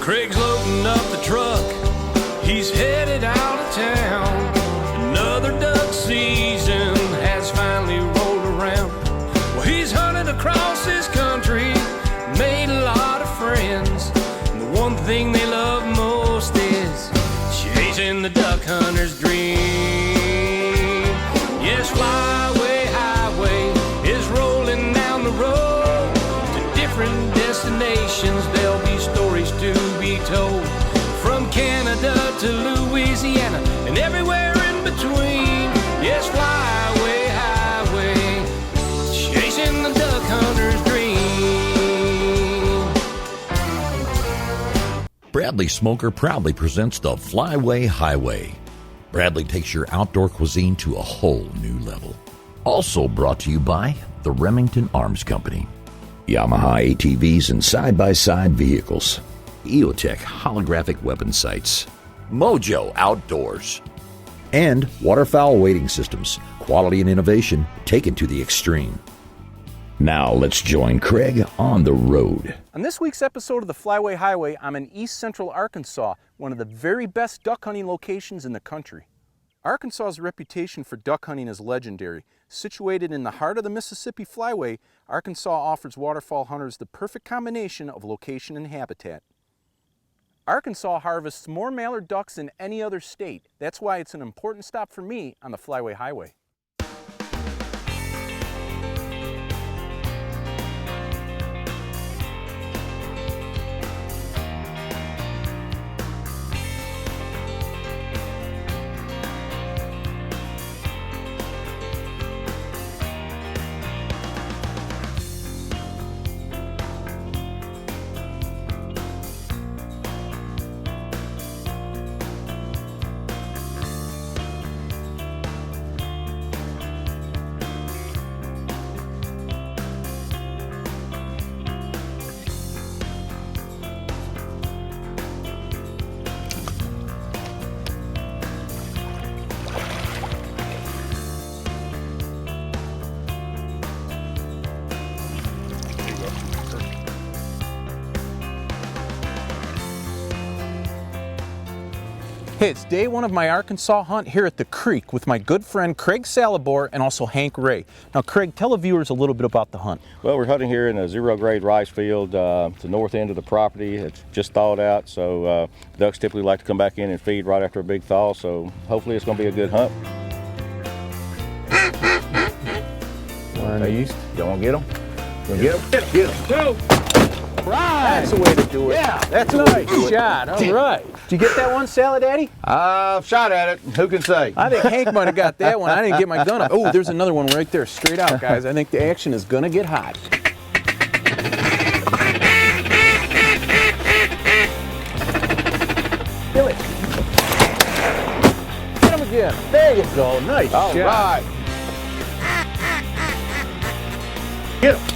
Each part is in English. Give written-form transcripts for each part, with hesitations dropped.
Craig's loading up the truck, he's headed out of town. Another duck season has finally rolled around. Well, he's hunted across this country, made a lot of friends. And the one thing they love most is chasing the duck hunter's dream. Yes, flyway highway is rolling down the road to different destinations. There'll be stories to be told, from Canada to Louisiana and everywhere in between. Yes, flyway highway, chasing the duck hunter's dream. Bradley Smoker proudly presents the Flyway Highway. Bradley takes your outdoor cuisine to a whole new level. Also brought to you by the Remington Arms Company, Yamaha ATVs and side-by-side vehicles, EOTech holographic weapon sights, Mojo Outdoors, and waterfowl wading systems, quality and innovation taken to the extreme. Now let's join Craig on the road. On this week's episode of the Flyway Highway, I'm in East Central Arkansas, one of the very best duck hunting locations in the country. Arkansas's reputation for duck hunting is legendary. Situated in the heart of the Mississippi Flyway, Arkansas offers waterfowl hunters the perfect combination of location and habitat. Arkansas harvests more mallard ducks than any other state. That's why it's an important stop for me on the Flyway Highway. Hey, it's day one of my Arkansas hunt here at the creek with my good friend Craig Salibor and also Hank Ray. Now Craig, tell the viewers a little bit about the hunt. Well, we're hunting here in a zero grade rice field, the north end of the property. It's just thawed out, so ducks typically like to come back in and feed right after a big thaw, so hopefully it's going to be a good hunt. One east. Y'all want to get them? Get them? Get them. Go! Right. That's the way to do it. Yeah, that's a nice shot. All right. Did you get that one, Salad Daddy? I've shot at it. Who can say? I think Hank might have got that one. I didn't get my gun up. Oh, there's another one right there, straight out, guys. I think the action is gonna get hot. Kill it. Get him again. There you go. Nice All shot. right. Get him.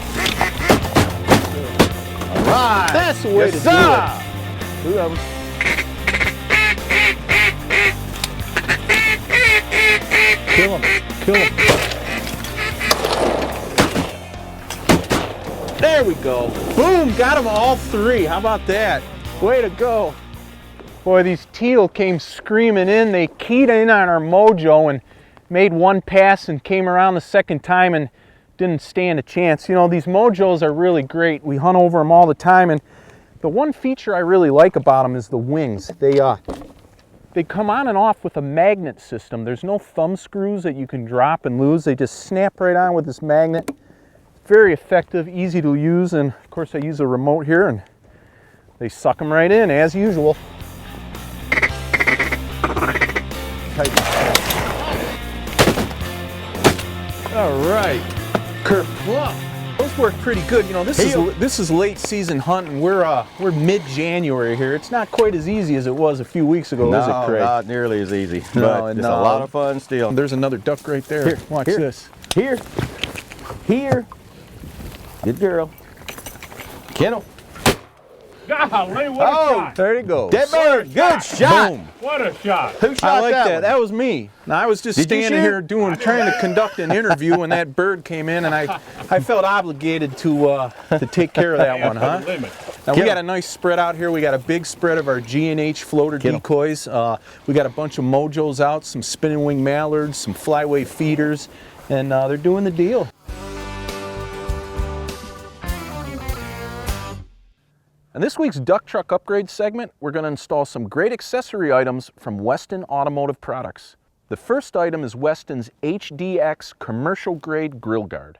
Right. That's the way to do it. Two of them. Kill him. Kill him. There we go. Boom. Got them all three. How about that? Way to go. Boy, these teal came screaming in. They keyed in on our mojo and made one pass and came around the second time and didn't stand a chance. You know, these mojos are really great. We hunt over them all the time, and the one feature I really like about them is the wings. They come on and off with a magnet system. There's no thumb screws that you can drop and lose. They just snap right on with this magnet. Very effective, easy to use, and of course I use a remote here and they suck them right in as usual. All right. Kerplunk. Those work pretty good. You know, this is late season hunting. We're mid-January here. It's not quite as easy as it was a few weeks ago, is it, Craig? No, not nearly as easy. But it's a lot of fun still. There's another duck right there. Here, watch here, this. Here. Good girl. Kennel. Golly, what a shot. There you go. Dead bird, good shot. Boom. What a shot. Who shot I like that? that. one? That was me. Now I was just Did you standing shoot? here trying to conduct an interview when that bird came in, and I felt obligated to take care of that one, huh? Limit. Now we got a nice spread out here. We got a big spread of our G&H floater decoys. We got a bunch of mojos out, some spinning wing mallards, some flyway feeders, and they're doing the deal. In this week's Duck Truck Upgrade segment, we're going to install some great accessory items from Weston Automotive Products. The first item is Weston's HDX commercial grade grill guard.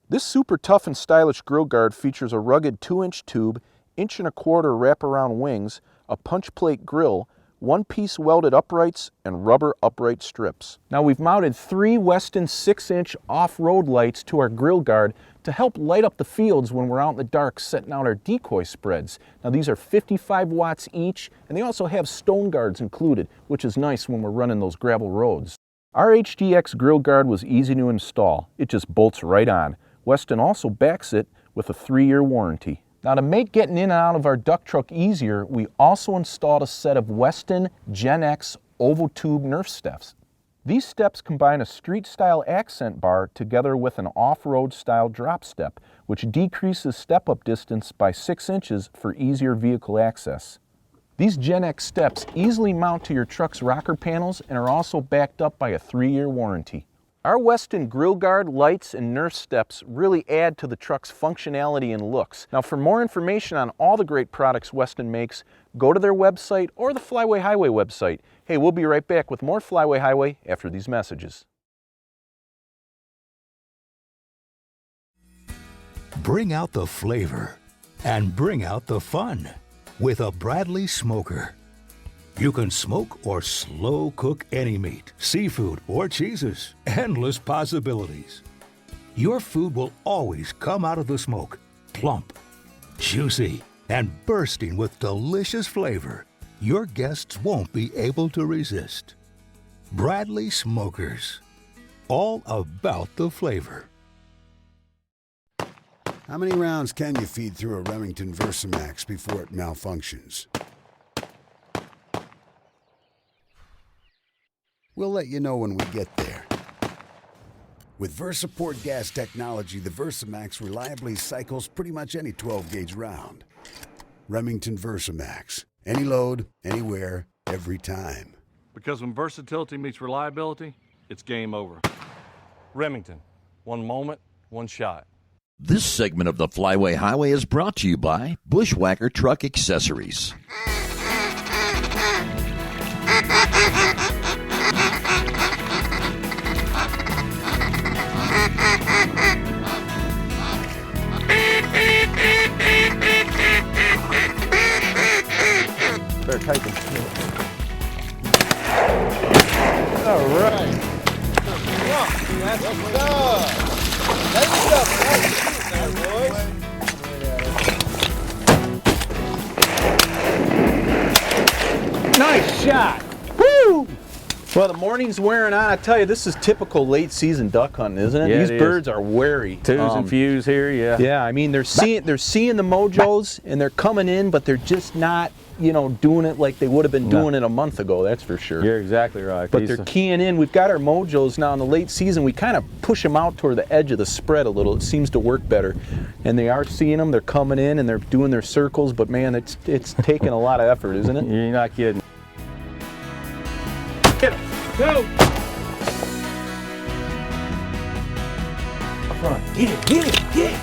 This super tough and stylish grill guard features a rugged 2-inch tube, 1.25-inch wraparound wings, a punch plate grill, one-piece welded uprights, and rubber upright strips. Now we've mounted 3 Weston 6-inch off-road lights to our grill guard to help light up the fields when we're out in the dark setting out our decoy spreads. Now these are 55 watts each, and they also have stone guards included, which is nice when we're running those gravel roads. Our HDX grill guard was easy to install. It just bolts right on. Weston also backs it with a 3-year warranty. Now to make getting in and out of our duck truck easier, we also installed a set of Weston Gen X oval tube Nerf steps. These steps combine a street-style accent bar together with an off-road style drop step, which decreases step-up distance by 6 inches for easier vehicle access. These Gen X steps easily mount to your truck's rocker panels and are also backed up by a 3-year warranty. Our Weston grill guard, lights, and Nerf steps really add to the truck's functionality and looks. Now for more information on all the great products Weston makes, go to their website or the Flyway Highway website. Hey, we'll be right back with more Flyway Highway after these messages. Bring out the flavor and bring out the fun with a Bradley smoker. You can smoke or slow cook any meat, seafood, or cheeses. Endless possibilities. Your food will always come out of the smoke plump, juicy, and bursting with delicious flavor your guests won't be able to resist. Bradley Smokers. All about the flavor. How many rounds can you feed through a Remington Versamax before it malfunctions? We'll let you know when we get there. With VersaPort gas technology, the Versamax reliably cycles pretty much any 12-gauge round. Remington Versamax. Any load, anywhere, every time. Because when versatility meets reliability, it's game over. Remington. One moment, one shot. This segment of the Flyway Highway is brought to you by Bushwhacker Truck Accessories. Better type it. All right. Nice shot. Woo! Well, the morning's wearing on. I tell you, this is typical late season duck hunting, isn't it? Yeah, These it is. birds are wary. Twos and fews here, yeah. Yeah, I mean they're seeing the mojos and they're coming in, but they're just not, doing it like they would have been doing it a month ago. That's for sure. You're exactly right. But they're keying in. We've got our mojos now in the late season. We kind of push them out toward the edge of the spread a little. It seems to work better. And they are seeing them. They're coming in and they're doing their circles. But man, it's taking a lot of effort, isn't it? You're not kidding. Get him. Go. Up front. Get it. Get it. Get it.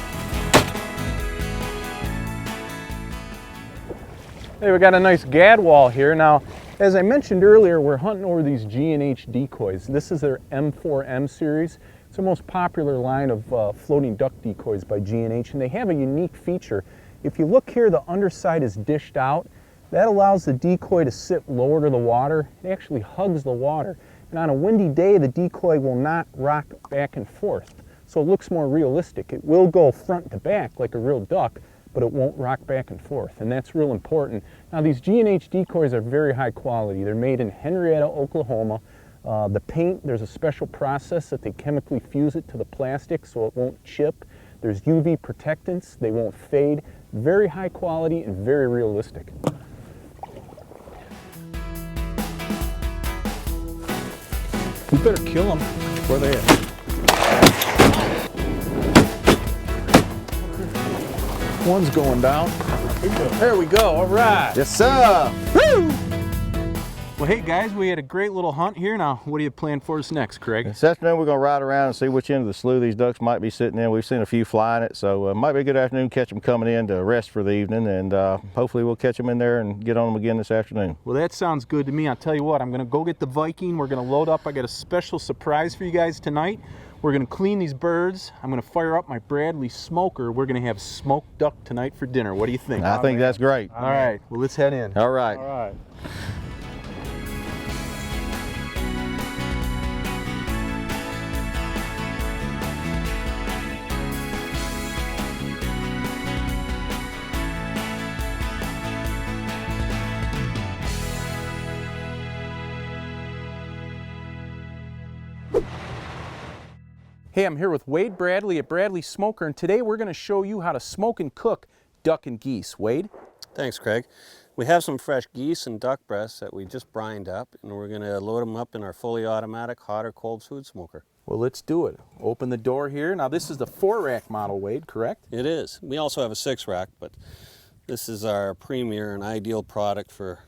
Hey, we got a nice gad wall here. Now, as I mentioned earlier, we're hunting over these G&H decoys. This is their M4M series. It's the most popular line of floating duck decoys by G&H, and they have a unique feature. If you look here, the underside is dished out. That allows the decoy to sit lower to the water. It actually hugs the water. And on a windy day, the decoy will not rock back and forth. So it looks more realistic. It will go front to back like a real duck, but it won't rock back and forth, and that's real important. Now these G&H decoys are very high quality. They're made in Henrietta, Oklahoma. The paint, there's a special process that they chemically fuse it to the plastic so it won't chip. There's UV protectants, they won't fade. Very high quality and very realistic. We better kill them. Where they at? One's going down. There we go, all right. Yes, sir. Woo! Well, hey guys, we had a great little hunt here. Now, what do you plan for us next, Craig? This afternoon we're going to ride around and see which end of the slough these ducks might be sitting in. We've seen a few flying it, so it might be a good afternoon, catch them coming in to rest for the evening, and hopefully we'll catch them in there and get on them again this afternoon. Well, that sounds good to me. I'll tell you what, I'm going to go get the Viking. We're going to load up. I got a special surprise for you guys tonight. We're going to clean these birds. I'm going to fire up my Bradley smoker. We're going to have smoked duck tonight for dinner. What do you think? I think that's great. All right, well, let's head in. All right. All right. Hey, I'm here with Wade Bradley at Bradley Smoker, and today we're going to show you how to smoke and cook duck and geese. Wade? Thanks, Craig. We have some fresh geese and duck breasts that we just brined up, and we're going to load them up in our fully automatic hot or cold food smoker. Well, let's do it. Open the door here. Now, this is the 4-rack model, Wade, correct? It is. We also have a 6-rack, but this is our premier and ideal product for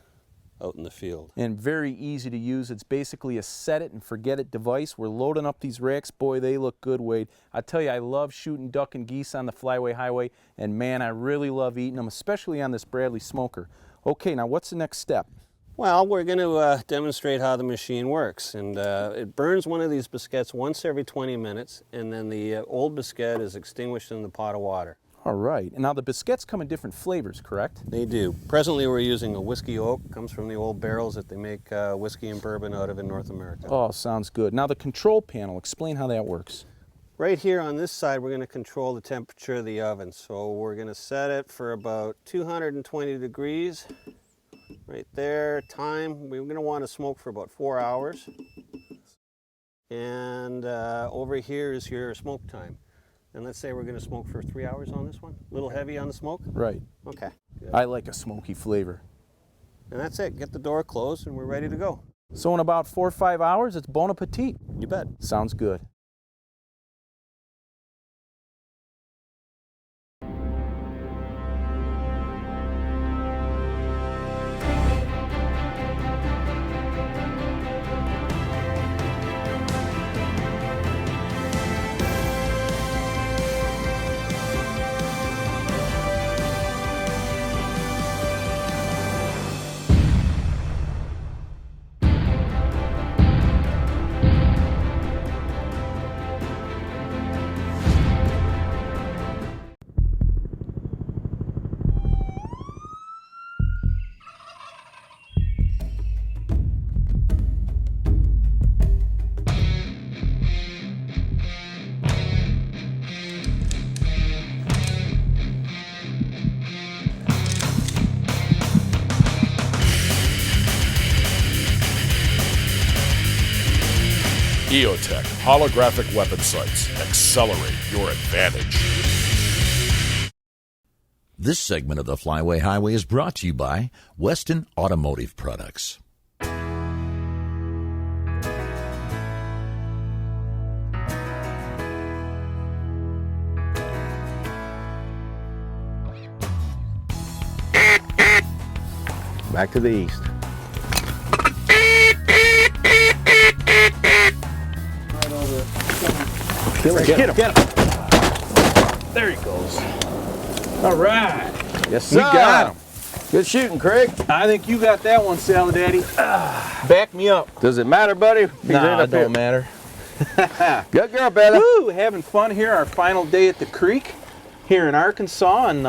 out in the field. And very easy to use. It's basically a set it and forget it device. We're loading up these racks. Boy, they look good, Wade. I tell you, I love shooting duck and geese on the Flyway Highway, and man, I really love eating them, especially on this Bradley smoker. Okay, now what's the next step? Well, we're going to demonstrate how the machine works, and it burns one of these biscuits once every 20 minutes, and then the old biscuit is extinguished in the pot of water. All right, and now the biscuits come in different flavors, correct? They do. Presently we're using a whiskey oak. It comes from the old barrels that they make whiskey and bourbon out of in North America. Oh, sounds good. Now the control panel, explain how that works. Right here on this side we're going to control the temperature of the oven. So we're going to set it for about 220 degrees. Right there, time, we're going to want to smoke for about 4 hours. And over here is your smoke time. And let's say we're going to smoke for 3 hours on this one. A little heavy on the smoke? Right. Okay. Good. I like a smoky flavor. And that's it. Get the door closed and we're ready to go. So in about 4 or 5 hours, it's bon appetit. You bet. Sounds good. EOTech holographic weapon sights. Accelerate your advantage. This segment of the Flyway Highway is brought to you by Weston Automotive Products. Back to the east. Get him. There he goes. All right. Yes, sir. We got him. Good shooting, Craig. I think you got that one, Salad Daddy. Back me up. Does it matter, buddy? Nah, it don't matter. Good girl, Bella. Woo, having fun here. Our final day at the creek here in Arkansas. And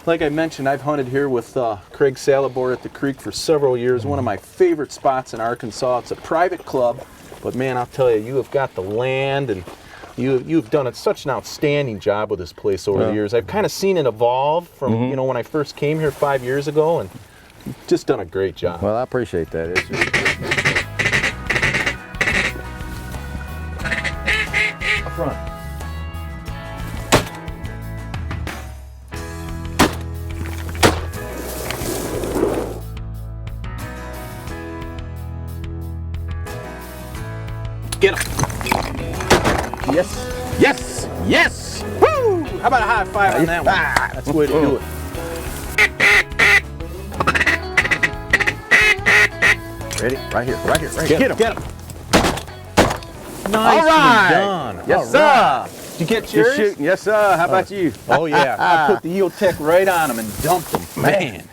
like I mentioned, I've hunted here with Craig Salabor at the creek for several years. One of my favorite spots in Arkansas. It's a private club. But man, I'll tell you, you have got the land, and you've done such an outstanding job with this place over the years. I've kind of seen it evolve from you know, when I first came here 5 years ago, and you've just done a great job. Well, I appreciate that. Up front. Get him. Yes. Yes. Yes. Woo! How about a high five on that one? That's the way to do it. Ready? Right here, right here, right here. Get him. Get him. Nice. All right. Done. Yes, All right. sir. Did you get Just yours? shooting. Yes, sir. How about you? Oh, yeah. I put the EOTech right on him and dumped him. Man.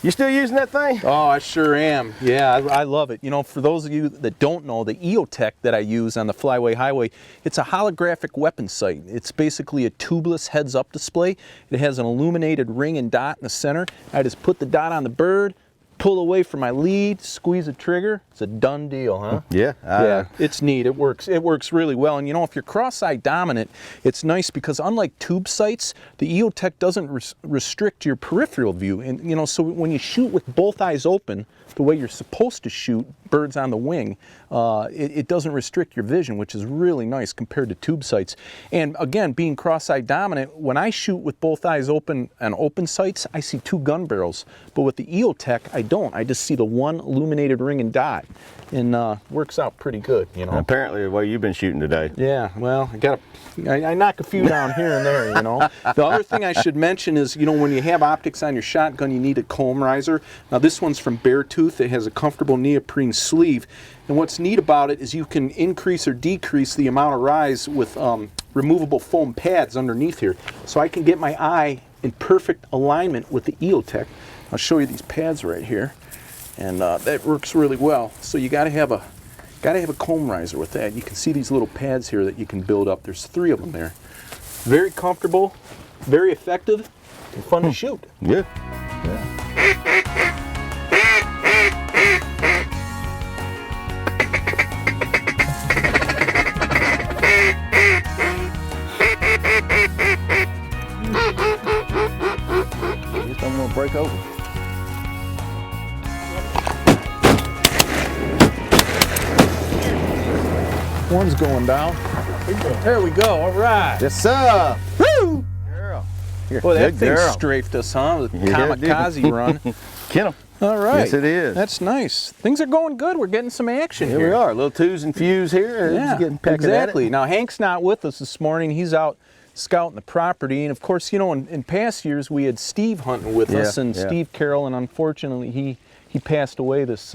You still using that thing? Oh, I sure am. Yeah, I love it. You know, for those of you that don't know, the EOTech that I use on the Flyway Highway, it's a holographic weapon sight. It's basically a tubeless heads-up display. It has an illuminated ring and dot in the center. I just put the dot on the bird, pull away from my lead, squeeze the trigger. It's a done deal, huh? Yeah. Yeah, it's neat. It works really well. And you know, if you're cross-eye dominant, it's nice because unlike tube sights, the EOTech doesn't restrict your peripheral view. And you know, so when you shoot with both eyes open, the way you're supposed to shoot birds on the wing, it doesn't restrict your vision, which is really nice compared to tube sights. And again, being cross-eye dominant, when I shoot with both eyes open on open sights, I see 2 gun barrels. But with the EOTech, I don't. I just see the one illuminated ring and dot. And works out pretty good, you know. Apparently, the way you've been shooting today. Yeah, well, I knock a few down here and there, you know. The other thing I should mention is, you know, when you have optics on your shotgun, you need a comb riser. Now, this one's from Beartooth. It has a comfortable neoprene sleeve. And what's neat about it is you can increase or decrease the amount of rise with removable foam pads underneath here. So I can get my eye in perfect alignment with the EOTech. I'll show you these pads right here. And that works really well. So you got to have a comb riser with that. You can see these little pads here that you can build up. There's 3 of them there. Very comfortable, very effective, and fun to shoot. Yeah. Just don't want to break over. One's going down. There we go. All right. Yes, sir. Woo! Girl. Boy, that Good thing girl. strafed us, huh? The Yeah, it did. kamikaze run. Get 'em. All right. Yes, it is. That's nice. Things are going good. We're getting some action Here here. we are, little twos and fews here. Yeah, Just getting pecking exactly. at it. Now, Hank's not with us this morning. He's out scouting the property. And, of course, you know, in past years, we had Steve hunting with us, and Steve Carroll, and unfortunately, he passed away this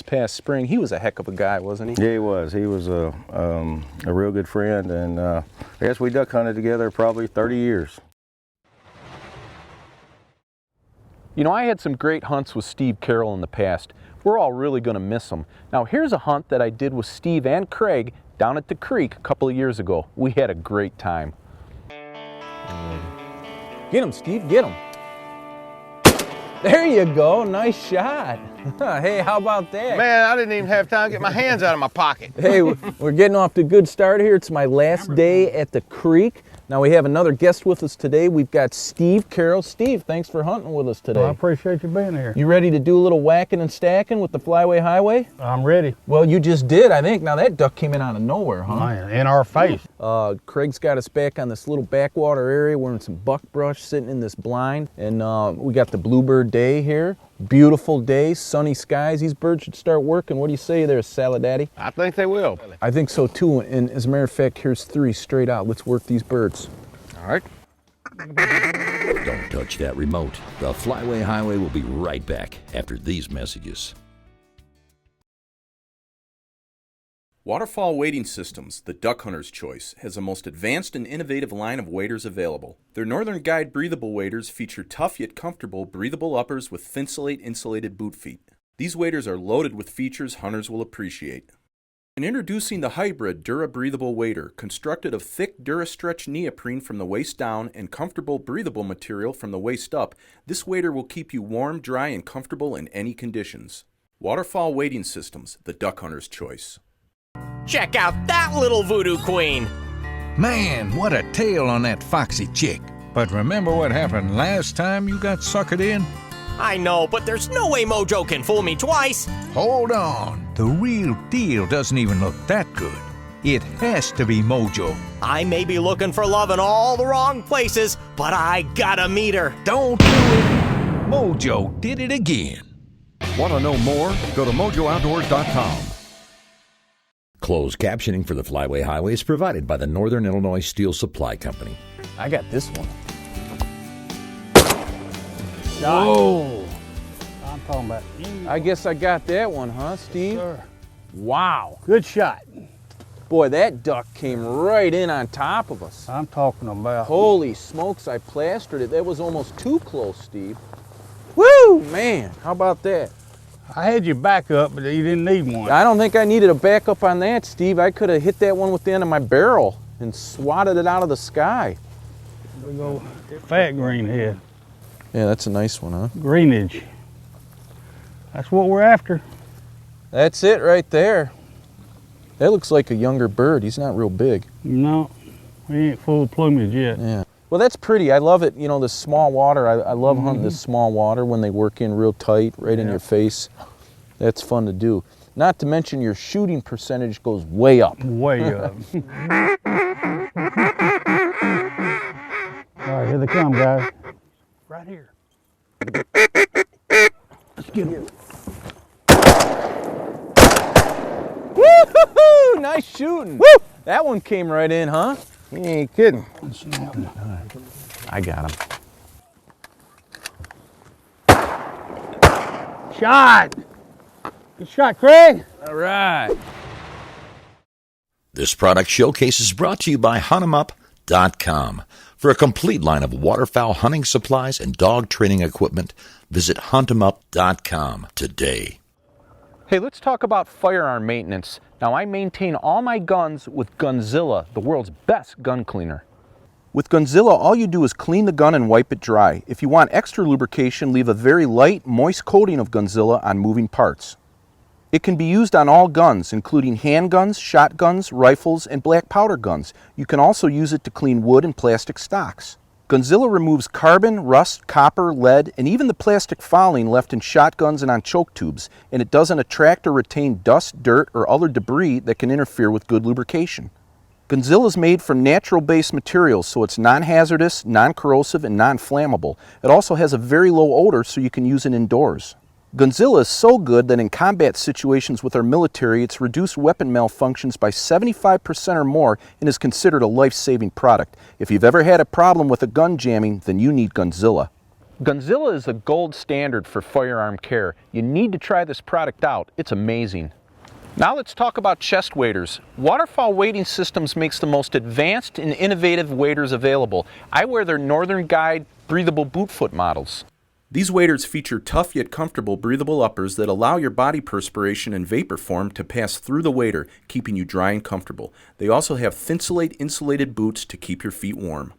past spring. He was a heck of a guy, wasn't he? Yeah, he was. He was a real good friend, and I guess we duck hunted together probably 30 years. You know, I had some great hunts with Steve Carroll in the past. We're all really going to miss him. Now, here's a hunt that I did with Steve and Craig down at the creek a couple of years ago. We had a great time. Get him, Steve, get him. There you go, nice shot. Hey, how about that? Man, I didn't even have time to get my hands out of my pocket. Hey, we're getting off to a good start here. It's my last day at the creek. Now we have another guest with us today. We've got Steve Carroll. Steve, thanks for hunting with us today. Well, I appreciate you being here. You ready to do a little whacking and stacking with the Flyway Highway? I'm ready. Well, you just did, I think. Now that duck came in out of nowhere, huh? Man, in our face. Craig's got us back on this little backwater area. We're in some buckbrush sitting in this blind. And we got the bluebird day here. Beautiful day, sunny skies. These birds should start working. What do you say there, Salad Daddy? I think they will. I think so too. And as a matter of fact, here's 3 straight out. Let's work these birds. All right. Don't touch that remote. The Flyway Highway will be right back after these messages. Waterfall Wading Systems, the duck hunter's choice, has the most advanced and innovative line of waders available. Their Northern Guide breathable waders feature tough yet comfortable breathable uppers with Thinsulate insulated boot feet. These waders are loaded with features hunters will appreciate. And introducing the hybrid Dura breathable wader, constructed of thick DuraStretch neoprene from the waist down and comfortable breathable material from the waist up, this wader will keep you warm, dry, and comfortable in any conditions. Waterfall Wading Systems, the duck hunter's choice. Check out that little voodoo queen! Man, what a tail on that foxy chick. But remember what happened last time you got suckered in? I know, but there's no way Mojo can fool me twice. Hold on. The real deal doesn't even look that good. It has to be Mojo. I may be looking for love in all the wrong places, but I gotta meet her. Don't do it. Mojo did it again. Want to know more? Go to MojoOutdoors.com. Closed captioning for the Flyway Highway is provided by the Northern Illinois Steel Supply Company. I got this one. Whoa! I'm talking about. I guess I got that one, huh, Steve? Sir. Wow. Good shot. Boy, that duck came right in on top of us. I'm talking about. Holy smokes, I plastered it. That was almost too close, Steve. Woo, man, how about that? I had your back up, but you didn't need one. I don't think I needed a backup on that, Steve. I could have hit that one with the end of my barrel and swatted it out of the sky. We go fat green head. Yeah, that's a nice one, huh? Greenage. That's what we're after. That's it right there. That looks like a younger bird. He's not real big. No, we ain't full plumage yet. Yeah. Well, that's pretty. I love it. You know, the small water. I love hunting this small water when they work in real tight, right in your face. That's fun to do. Not to mention your shooting percentage goes way up. Way up. All right, here they come, guys. Right here. Let's get him. Woo-hoo-hoo! Nice shooting. Woo! That one came right in, huh? You ain't kidding. I got him. Shot! Good shot, Craig. All right. This product showcase is brought to you by HuntEmUp.com. For a complete line of waterfowl hunting supplies and dog training equipment, visit HuntEmUp.com today. Hey, let's talk about firearm maintenance. Now, I maintain all my guns with Gunzilla, the world's best gun cleaner. With Gunzilla, all you do is clean the gun and wipe it dry. If you want extra lubrication, leave a very light, moist coating of Gunzilla on moving parts. It can be used on all guns, including handguns, shotguns, rifles, and black powder guns. You can also use it to clean wood and plastic stocks. Gunzilla removes carbon, rust, copper, lead, and even the plastic fouling left in shotguns and on choke tubes, and it doesn't attract or retain dust, dirt, or other debris that can interfere with good lubrication. Gunzilla is made from natural-based materials, so it's non-hazardous, non-corrosive, and non-flammable. It also has a very low odor, so you can use it indoors. Gunzilla is so good that in combat situations with our military, it's reduced weapon malfunctions by 75% or more and is considered a life-saving product. If you've ever had a problem with a gun jamming, then you need Gunzilla. Gunzilla is the gold standard for firearm care. You need to try this product out. It's amazing. Now let's talk about chest waders. Waterfowl Wading Systems makes the most advanced and innovative waders available. I wear their Northern Guide breathable boot foot models. These waders feature tough yet comfortable breathable uppers that allow your body perspiration and vapor form to pass through the wader, keeping you dry and comfortable. They also have Thinsulate insulated boots to keep your feet warm.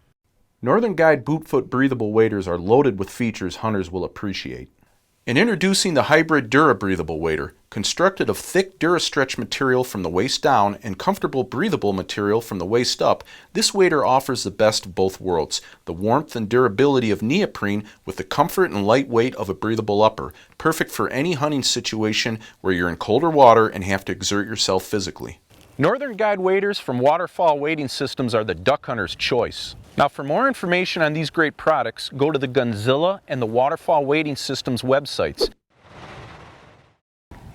Northern Guide Bootfoot breathable waders are loaded with features hunters will appreciate. And introducing the hybrid Dura breathable wader, constructed of thick DuraStretch material from the waist down and comfortable breathable material from the waist up, this wader offers the best of both worlds, the warmth and durability of neoprene with the comfort and lightweight of a breathable upper, perfect for any hunting situation where you're in colder water and have to exert yourself physically. Northern Guide waders from Waterfowl Wading Systems are the duck hunter's choice. Now, for more information on these great products, go to the Gunzilla and the Waterfowl Wading Systems websites.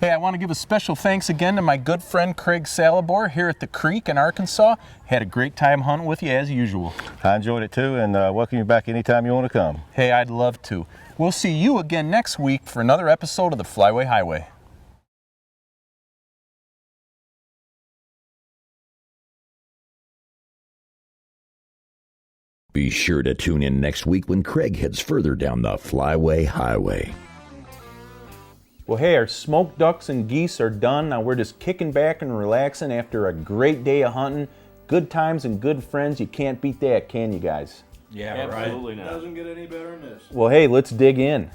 Hey, I want to give a special thanks again to my good friend Craig Salibor here at the Creek in Arkansas. Had a great time hunting with you as usual. I enjoyed it too, and welcome you back anytime you want to come. Hey, I'd love to. We'll see you again next week for another episode of the Flyway Highway. Be sure to tune in next week when Craig heads further down the Flyway Highway. Well, hey, our smoked ducks and geese are done. Now we're just kicking back and relaxing after a great day of hunting. Good times and good friends. You can't beat that, can you guys? Yeah, Absolutely right. not. Doesn't get any better than this. Well, hey, let's dig in.